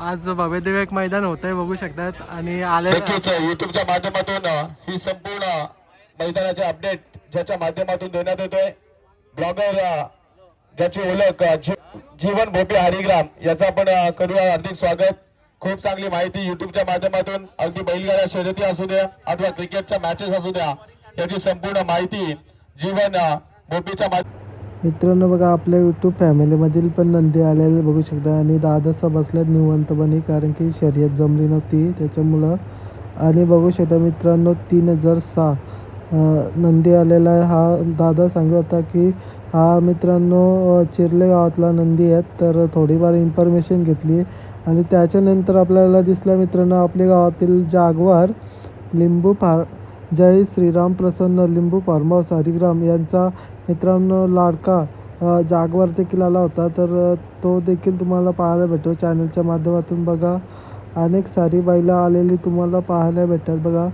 आज भव्यदिव्य एक मैदान होत आहे बघू शकतात आणि आले युट्यूबच्या माध्यमातून ही संपूर्ण मैदानाचे अपडेट ज्याच्या माध्यमातून देण्यात येतोय ब्लॉगर ज्याची ओळख जीवन भोपी हरिग्राम याचा आपण करूया हार्दिक स्वागत. खूप चांगली माहिती युट्यूबच्या माध्यमातून अगदी बैलगाड्या शर्यती असू द्या अथवा क्रिकेटच्या मॅचेस असू द्या याची संपूर्ण माहिती जीवन भोपीच्या मित्रांनो बघा आपल्या यूट्यूब फॅमिलीमधील पण नंदी आलेले बघू शकता आणि दादासा बसल्यात निवांतपणे कारण की शर्यत जमली नव्हती त्याच्यामुळं. आणि बघू शकता मित्रांनो 3006 नंदी आलेला आहे. हा दादा सांगत होता की हा मित्रांनो चिरले गावातला नंदी आहेत. तर थोडीफार इन्फॉर्मेशन घेतली आणि त्याच्यानंतर आपल्याला दिसलं मित्रांनो आपल्या गावातील जागवार लिंबू जय श्रीराम प्रसन्न लिंबू फार्म हाऊस हरिग्राम यांचा मित्रांनो लाडका जागवार देखील आला होता. तर तो देखील तुम्हाला पाहायला भेटतो चॅनलच्या माध्यमातून. बघा अनेक सारी बैलं आलेली तुम्हाला पाहायला भेटतात बघा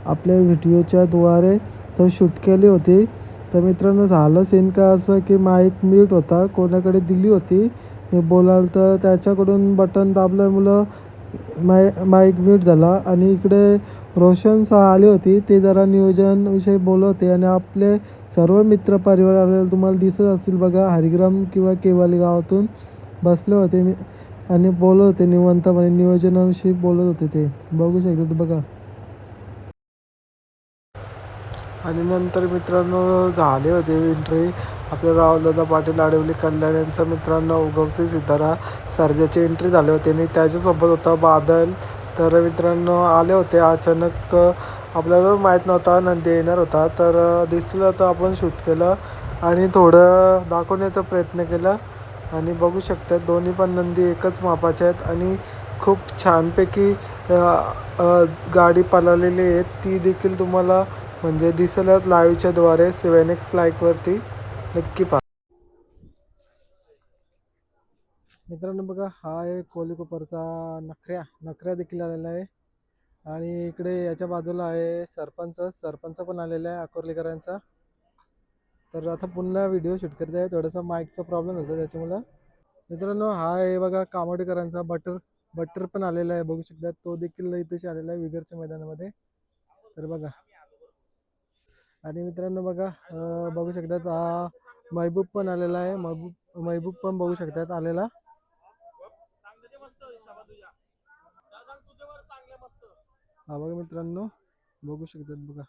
आपल्या व्हिडिओच्या द्वारे तर शूट केली होती. तर मित्रांनो झालं सीन का असं की माईक म्यूट होता कोणाकडे दिली होती मी बोलाल तर त्याच्याकडून बटन दाबल्यामुळं माईक म्यूट झाला. आणि इकडे रोशन शाह आले होते ते जरा नियोजनविषयी बोलत होते आणि आपले सर्व मित्र परिवार आलेले तुम्हाला दिसत असतील बघा हरिग्राम किंवा केवाली गावातून बसले होते आणि बोलत होते निवांतपणे नियोजनाविषयी बोलत होते ते बघू शकतात बघा. आणि नंतर मित्रांनो झाले होते एंट्री आपल्या रावदादा पाटील आडवली कल्याण यांचा मित्रांनो उगवचे सितारा सर्जाची एंट्री झाले होते आणि त्याच्यासोबत होता बादल. तर मित्रांनो आले होते अचानक आपल्याला माहीत नव्हता नंदी येणार होता तर दिसलं तर आपण शूट केलं आणि थोडं दाखवण्याचा प्रयत्न केला. आणि बघू शकतात दोन्ही पण नंदी एकच मापाचे आहेत आणि खूप छानपैकी गाडी पळालेली आहे ती देखील तुम्हाला म्हणजे दिसल्यात लाईव्हच्या द्वारे सेव्हन लाईकवरती नक्की पहा. मित्रांनो बघा हा आहे कोलीकोपरचा नखऱ्या देखील आलेला आहे. आणि इकडे याच्या बाजूला आहे सरपंच पण आलेला आहे अकोर्लीकरांचा. तर आता पुन्हा व्हिडिओ शूट करत आहे थोडासा माईकचा प्रॉब्लेम होता त्याच्यामुळं. मित्रांनो हा आहे बघा कामोडेकरांचा बटर पण आलेला आहे बघू शकतात तो देखील इथेच आलेला आहे विगरच्या मैदानामध्ये. तर बघा आणि मित्रांनो बघा बघू शकतात हा महबूब पण आलेला आहे महबूब पण बघू शकतात आलेला. हा बघा मित्रांनो बघू शकतात बघा.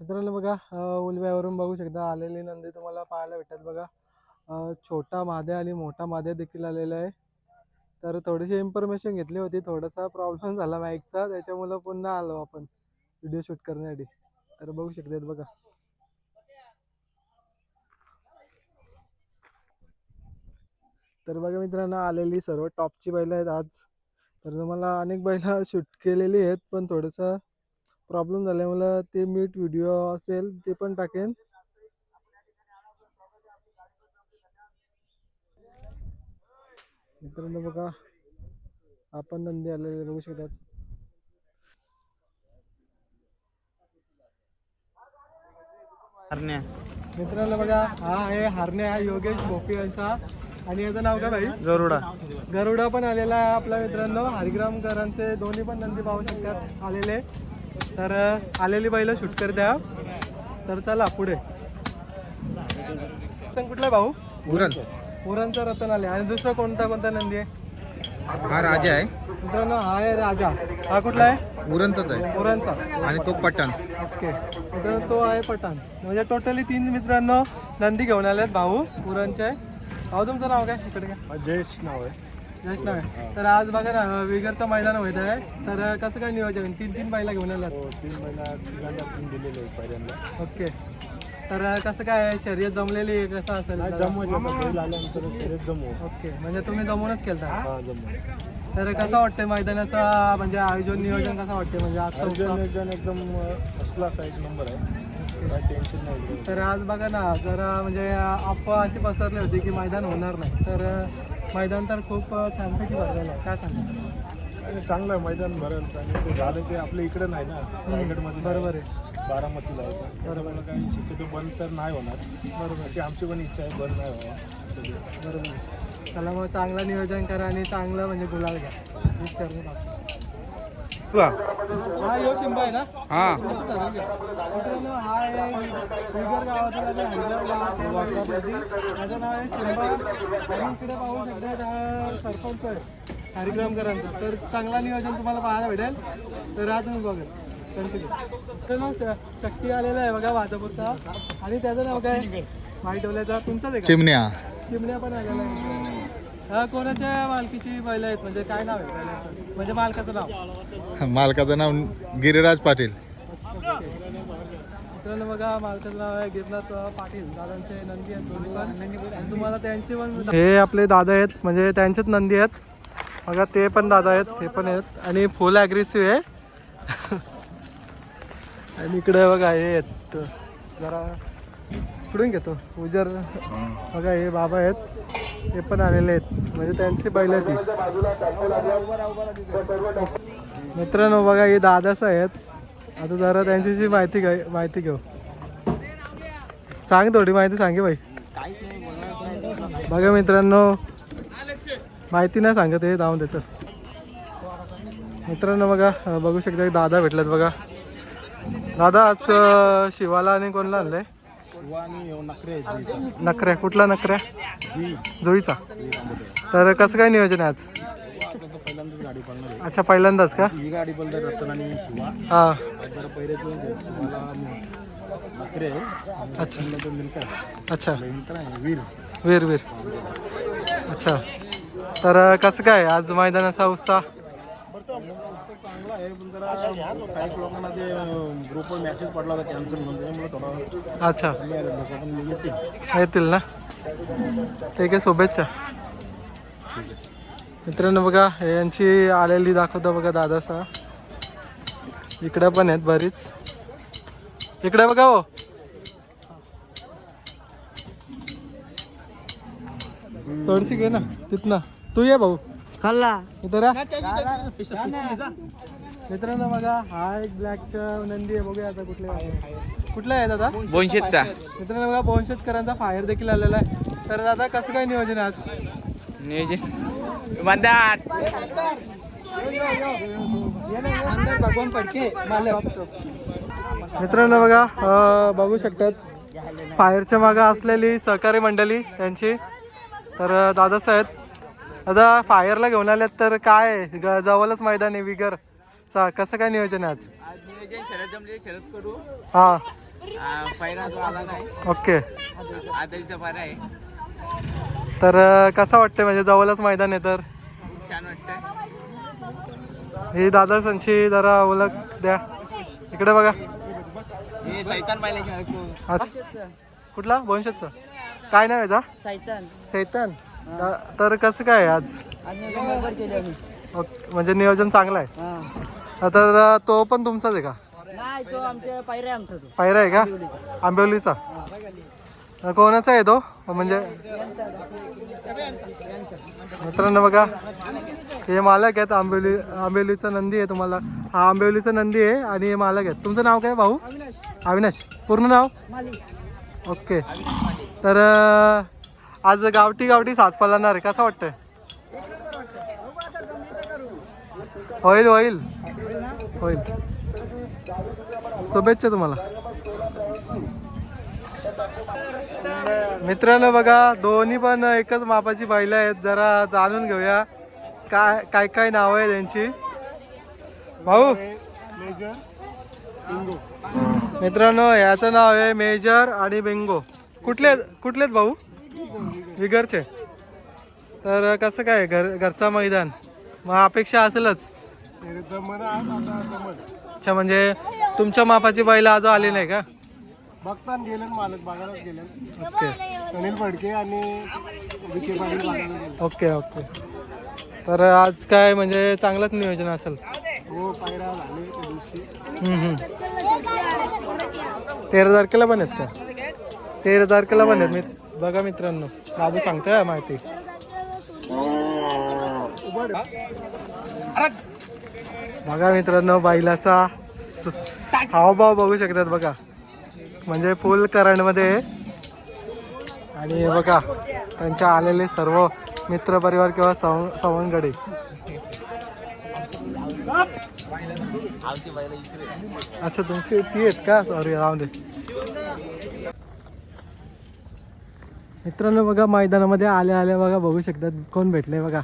मित्रांनो बघा उलव्यावरून बघू शकता आलेली नंदी तुम्हाला पाहायला भेटतात बघा. छोटा माद्या आणि मोठा माद्या देखील आलेला आहे. तर थोडीशी इन्फॉर्मेशन घेतली होती थोडासा प्रॉब्लेम झाला माईकचा त्याच्यामुळं पुन्हा आलो आपण व्हिडिओ शूट करण्यासाठी. तर बघू शकतात बघा. तर बघा मित्रांनो आलेली सर्व टॉपची बैलं आहेत आज. तर तुम्हाला अनेक बैलं शूट केलेली आहेत पण थोडंसं प्रॉब्लेम झाल्यामुळं ते म्यूट व्हिडिओ असेल ते पण टाकेन. मित्रांनो बघा आपण नंदी आलेले बघू शकतात. मित्रांनो बघा हा आहे हरण्या योगेश भोपी यांचा आणि याचं नाव काय भाई गरुडा पण आलेला आहे आपल्या मित्रांनो हरिग्रामकरांचे दोन्ही पण नंदी पाहू शकतात आलेले. तर आलेली बैल शूट करत्या. तर चला पुढे कुठला भाऊ उरणचा रतन आले आणि दुसरा कोणता नंदी आहे हा राजा आहे मित्रांनो हा आहे राजा. हा कुठला आहे उरणचाच आहे उरणचा आणि तो पठाण. ओके मित्रांनो तो आहे पठाण. म्हणजे टोटली 3 मित्रांनो नंदी घेऊन आलेत भाऊ उरणचे. भाऊ तुमचं नाव काय इकडे काय जयेश नाव आहे. यश नाव आहे. तर आज बघा ना विगरचं मैदान होत आहे तर कसं काय नियोजन 3 बैला घेऊन आलात. 3 महिना दिलेले आहे पहिल्यांदा. ओके तर कसं काय शर्यत जमलेली आहे कसं असेल आल्यानंतर शर्यत जमू. ओके म्हणजे तुम्ही जमूनच केलता. हा जमू. तर कसं वाटतंय मैदानाचा म्हणजे आयोजन नियोजन कसं वाटतंय म्हणजे नियोजन एकदम फर्स्ट क्लास आहे एक नंबर आहे. काय टेन्शन नाही. तर आज बघा ना जरा म्हणजे अफवा अशी पसरली होती की मैदान होणार नाही तर मैदान तर खूप छानपैकी भरलेलं आहे काय सांगता. आणि चांगलं मैदान भरेल आणि ते झालं ते आपल्या इकडे नाही ना रायगडमध्ये. बरोबर आहे. बारामतीला आहे तर मला काही शक्यतो बंद तर नाही होणार. बरोबर, अशी आमची पण इच्छा आहे, बंद नाही व्हावं. बरोबर. चला मग चांगलं नियोजन करा आणि चांगलं म्हणजे गुलाल घ्या. हा यो शिंबा आहे ना. हा असं चालेल का? मित्रांनो हा आहे विगर गावातील आणि हरिहर गावातील वाटवामध्ये. माझं नाव आहे शिंबा आणि इकडे पाहू शकता हा सरपंच आहे हरिग्रामकरांचा. तर चांगला नियोजन तुम्हाला पाहायला भेटेल. तर आज तुम्ही बघेल कंटिन्यू. शक्ती आलेला आहे बघा भाजपचा आणि त्याचं नाव काय माहितवल्याचा तुमचाच आहे का? चिमण्या. चिमण्या पण आलेला आहे. हा कोणाच्या मालकीची बैल आहेत म्हणजे काय नाव आहे बैलाचं? म्हणजे मालकाचं नाव? मालकाचं नाव गिरिराज पाटील. मित्रांनो बघा मालकाचं नाव आहे गिरनाथ पाटील. दादांचे नंदी आहेत दोन्ही पण आणि तुम्हाला त्यांचे पण हे आपले दादा आहेत म्हणजे त्यांचेच नंदी आहेत बघा. ते पण दादा आहेत हे पण आहेत आणि फुल ॲग्रेसिव्ह आहे. आणि इकडे बघा हे आहेत जरा पुढून घेतो उजर बघा हे बाबा आहेत हे पण आलेले आहेत म्हणजे त्यांची बैल आहेत. मित्रांनो बघा हे दादाच आहेत. आता जरा त्यांच्याशी माहिती घेऊ. सांग थोडी माहिती सांगे बाई. बघा मित्रांनो माहिती नाही सांगत हे जाऊन त्याचं. मित्रांनो बघा बघू शकता दादा भेटलेत बघा. दादा आज शिवाला आणि कोणला आणलंय? नखऱ्या. कुठला नखऱ्या? जोईचा. तर कसं काय नियोजन आहे आज? अच्छा पहिल्यांदाच का? ही गाडी बोलतात रतन आणि शिवा. हा पहिले अच्छा अच्छा वीर. वीर वीर. अच्छा तर कसं काय आज मैदानाचा उत्साह? चांगला आहे पण जरा काही लोकांना ते ग्रुपवर मॅसेज पडला होता कॅन्सल म्हणून त्यामुळे थोडा अच्छा लोक पण येतील ना. ठीक आहे शुभेच्छा. मित्रांनो बघा यांची आलेली दाखवतो बघा दादासा. इकडं पण आहेत बरीच. इकडे बघा हो. थोडीशी घे ना तिथनं. तू ये भाऊ खाल्ला इथं. मित्रांनो बघा हा एक ब्लॅक नंदी आहे. बघूया आता कुठला आहे दादा? बोनशेतचा. मित्रांनो बघा बोनशेतकरांचा फायर देखील आलेला आहे. तर दादा कसं काय नियोजन आहे आज? नियोजन म्हणतात भगवान पडके. मित्रांनो बघा बघू शकतात फायरच्या मागं असलेली सहकारी मंडळी त्यांची. तर दादासाहेब दादा फायरला घेऊन आलेत तर काय जवळच मैदान आहे विगर चा. कसं काय नियोजन आहे आज? नियोजन शरद जमले शरद करू. हा पहिला जो आला नाही ओके. आदरीचा फार आहे. तर कसं वाटतं म्हणजे जवळच मैदान आहे तर छान वाटतं. ही दादासांची जरा ओळख द्या. इकडे बघा. हे सैतान पाहिजे. कुठला? बोनशेतचा. काय नाव याचा? सैतान. सैतान. तर कसं काय आज? म्हणजे नियोजन चांगलं आहे. तर तो पण तुमचाच आहे का? नाही तो आमच्या पायऱ्या आमचा तो. पायरा आहे का? आंबिवलीचा. कोणाचा आहे तो म्हणजे? मित्रांनो बघा हे मालक आहेत आंबिवलीचा नंदी आहे. तुम्हाला हा आंबिवलीचा नंदी आहे आणि हे मालक आहेत. तुमचं नाव काय भाऊ? अविनाश. पूर्ण नाव? ओके. तर आज गावठी साज पळणार आहे. कसं वाटतंय? होईल होईल होईल. शुभेच्छा तुम्हाला. मित्रांनो बघा दोन्ही पण एकच मापाची बैल आहेत. जरा जाणून घेऊया काय काय नाव आहे त्यांची. भाऊ मित्रांनो याचं नाव आहे मेजर आणि बिंगो. कुठलेत भाऊ? विगरचे. तर कसं काय घरचा मैदान मग अपेक्षा असेलच. अच्छा म्हणजे तुमच्या मापाची बैल आज आली नाही का? बघताना गेले मालक बघायलाच गेले. ओके सनील फडके आणि विखे पाटील बघायला गेले. Okay okay. तर आज काय म्हणजे चांगलंच नियोजन असेल. हो पायरा झाले त्या दिवशी. 13 तारखेला पण आहेत का? 13 तारखेला पण आहेत. बघा मित्रांनो दादू सांगतोय माहिती. बघा मित्रांनो बैलाचा हावभाव बघू शकतात बघा, म्हणजे फुल करंटमध्ये आहे. आणि हे बघा त्यांच्या आलेले सर्व मित्रपरिवार किंवा सवंगडे. अच्छा तुमची ती आहेत का, सॉरी राहून दे. मित्रांनो बघा मैदानामध्ये आल्या बघा बघू शकतात कोण भेटले बघा.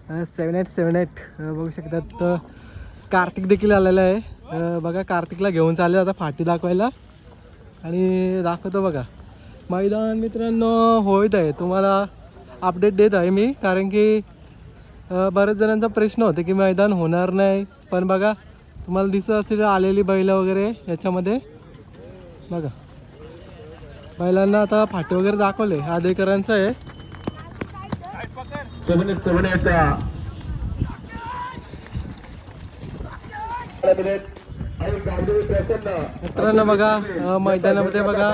7878 बघू शकतात. कार्तिक देखील आलेला आहे बघा. कार्तिकला घेऊन चालले आता फाटी दाखवायला आणि दाखवतो बघा मैदान. मित्रांनो होत आहे, तुम्हाला अपडेट देत आहे मी, कारण की बऱ्याच जणांचा प्रश्न होता की मैदान होणार नाही. पण बघा तुम्हाला दिसत असेल आलेली बैल वगैरे याच्यामध्ये बघा. बैलांना आता फाटी वगैरे दाखवले. आदेकरांचं आहे. 7878 मित्रांनो बघा मैदानामध्ये बघा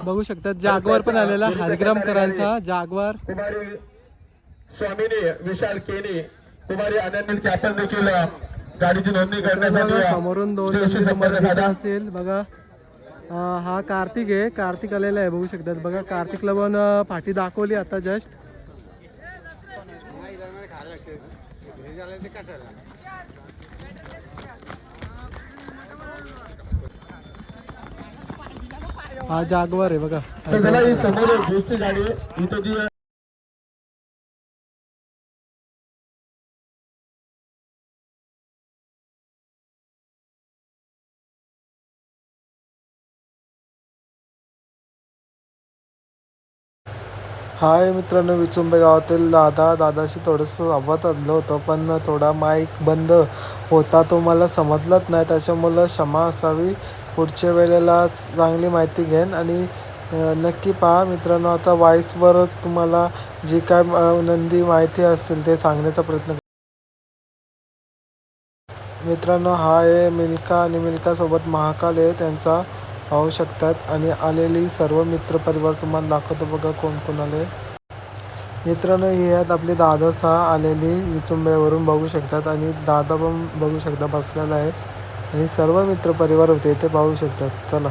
बघू शकतात जागवार पण आलेला. हरिग्रामकरांचा जागवार. कुमारी स्वामिनी विशाल केनी, कुमारी आनंदी कॅप्टन देखील गाडीची नोंदणी करण्यासाठी समोरून 2 नंबर असेल बघा. हा कार्तिक आहे. कार्तिक आलेला आहे बघू शकतात बघा. कार्तिकला पण फाटी दाखवली आता जस्ट. हा जागवार आहे बघा. ही समोर बेस्टची गाडी इथं जी हाय मित्रांनो, विचुंबे गावातील दादाशी थोडंसं संवाद आणलं होतं, पण थोडा माईक बंद होता तो मला समजलंच नाही. त्याच्यामुळं क्षमा असावी. पुढच्या वेळेला चांगली माहिती घेईन आणि नक्की पहा मित्रांनो. आता वॉईसवरच तुम्हाला जी काय नंदी माहिती असेल ते सांगण्याचा प्रयत्न. मित्रांनो हा आहे मिल्का आणि मिल्कासोबत महाकाल आहे त्यांचा, पाहू शकतात. आणि आलेली सर्व मित्रपरिवार तुम्हाला दाखवतो बघा कोण कोण आले. मित्रांनो हे आहेत आपले दादा आलेली विचुंब्यावरून बघू शकतात. आणि दादा पण बघू शकता बसलेला आहे आणि सर्व मित्रपरिवार होते ते पाहू शकतात. चला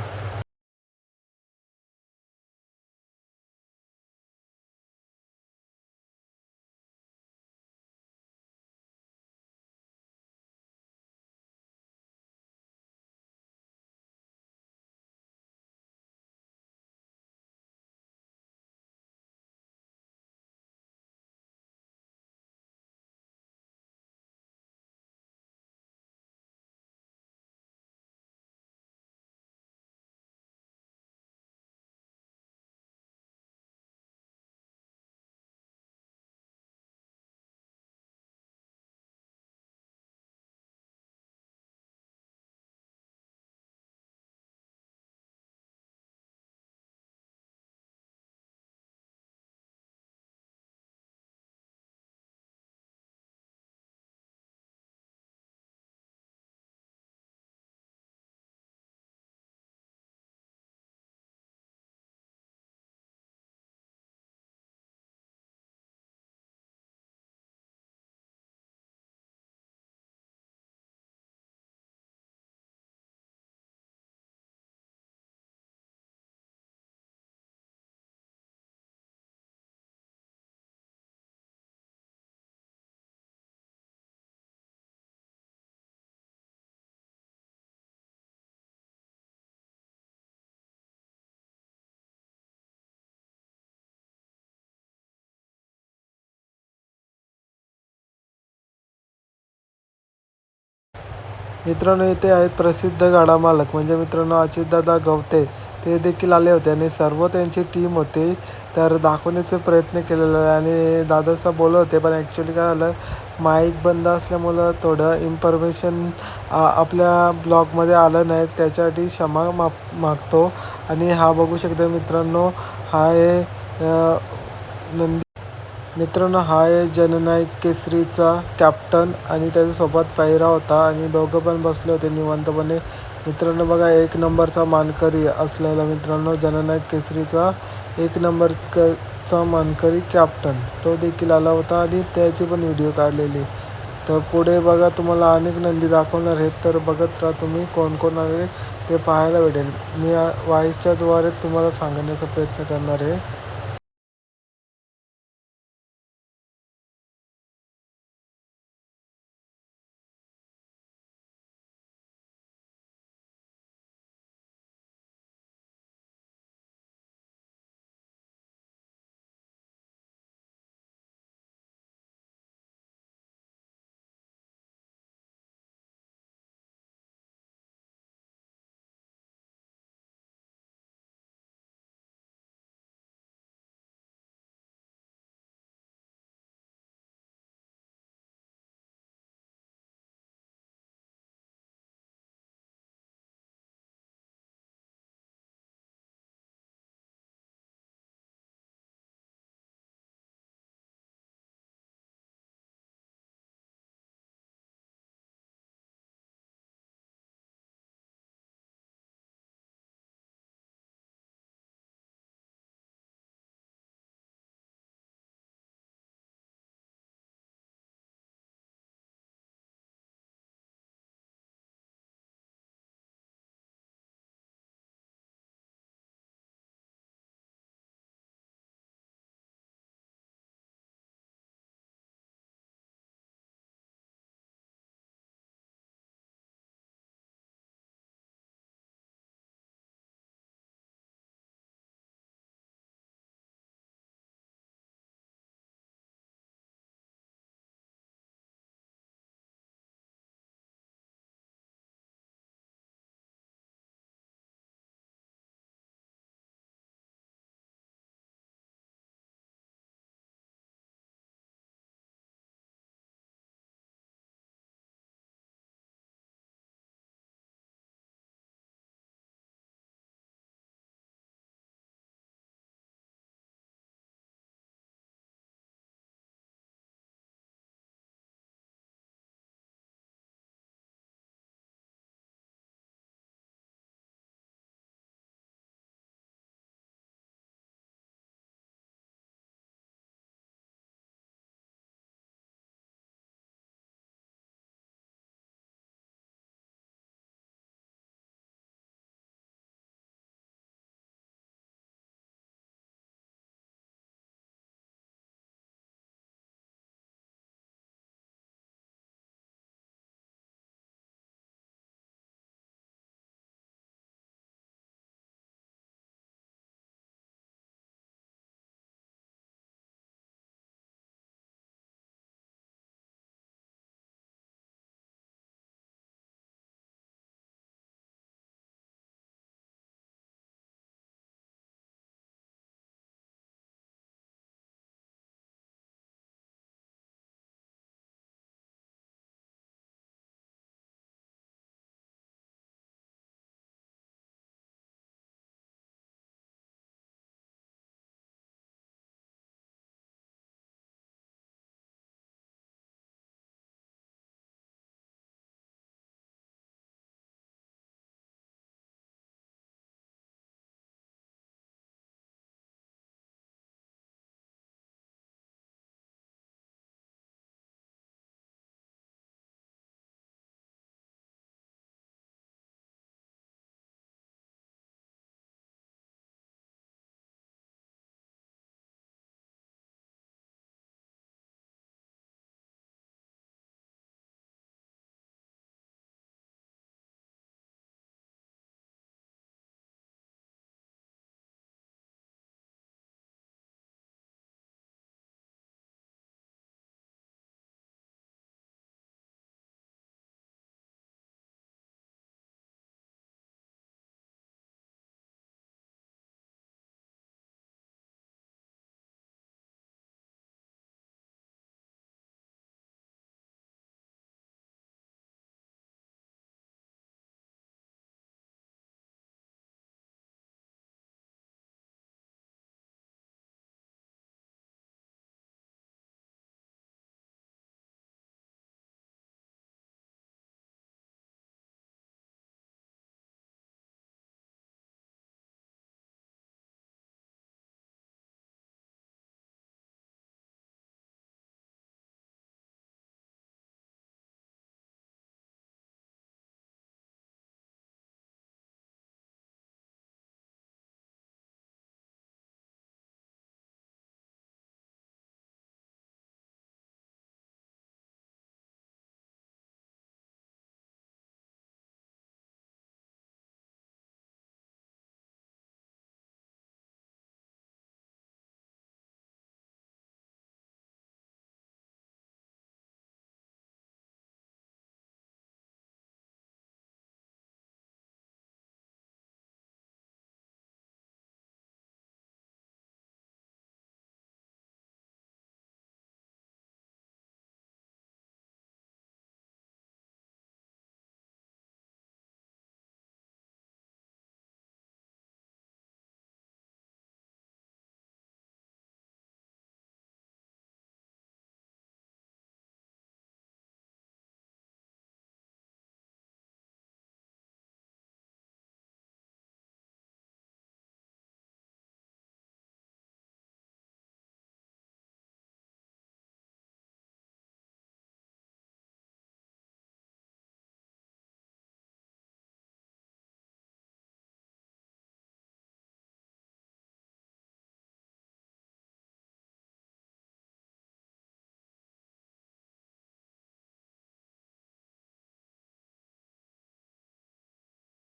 मित्रांनो इथे आहेत प्रसिद्ध गाडा मालक म्हणजे मित्रांनो अजितदादा गवते, ते देखील आले होते आणि सर्व त्यांची टीम होती. तर दाखवण्याचा प्रयत्न केलेला आहे आणि दादासाहेब बोलत होते, पण ॲक्च्युली काय झालं माईक बंद असल्यामुळं थोडं इन्फॉर्मेशन आपल्या ब्लॉगमध्ये आलं नाही, त्याच्यासाठी क्षमा मागतो. आणि हा बघू शकता मित्रांनो हा आहे नंदी. मित्रांनो हा आहे जननायक केसरीचा कॅप्टन आणि त्याच्यासोबत पायरा होता आणि दोघं पण बसले होते निवांतपणे. मित्रांनो बघा 1 नंबरचा मानकरी असलेला मित्रांनो जननायक केसरीचा 1 नंबरचा मानकरी कॅप्टन तो देखील आला होता आणि त्याची पण व्हिडिओ काढलेली. तर पुढे बघा तुम्हाला अनेक नंदी दाखवणार आहेत, तर बघत राहा तुम्ही कोण कोण आले ते पाहायला भेटेल. मी व्हॉइसच्या द्वारे तुम्हाला सांगण्याचा प्रयत्न करणार आहे.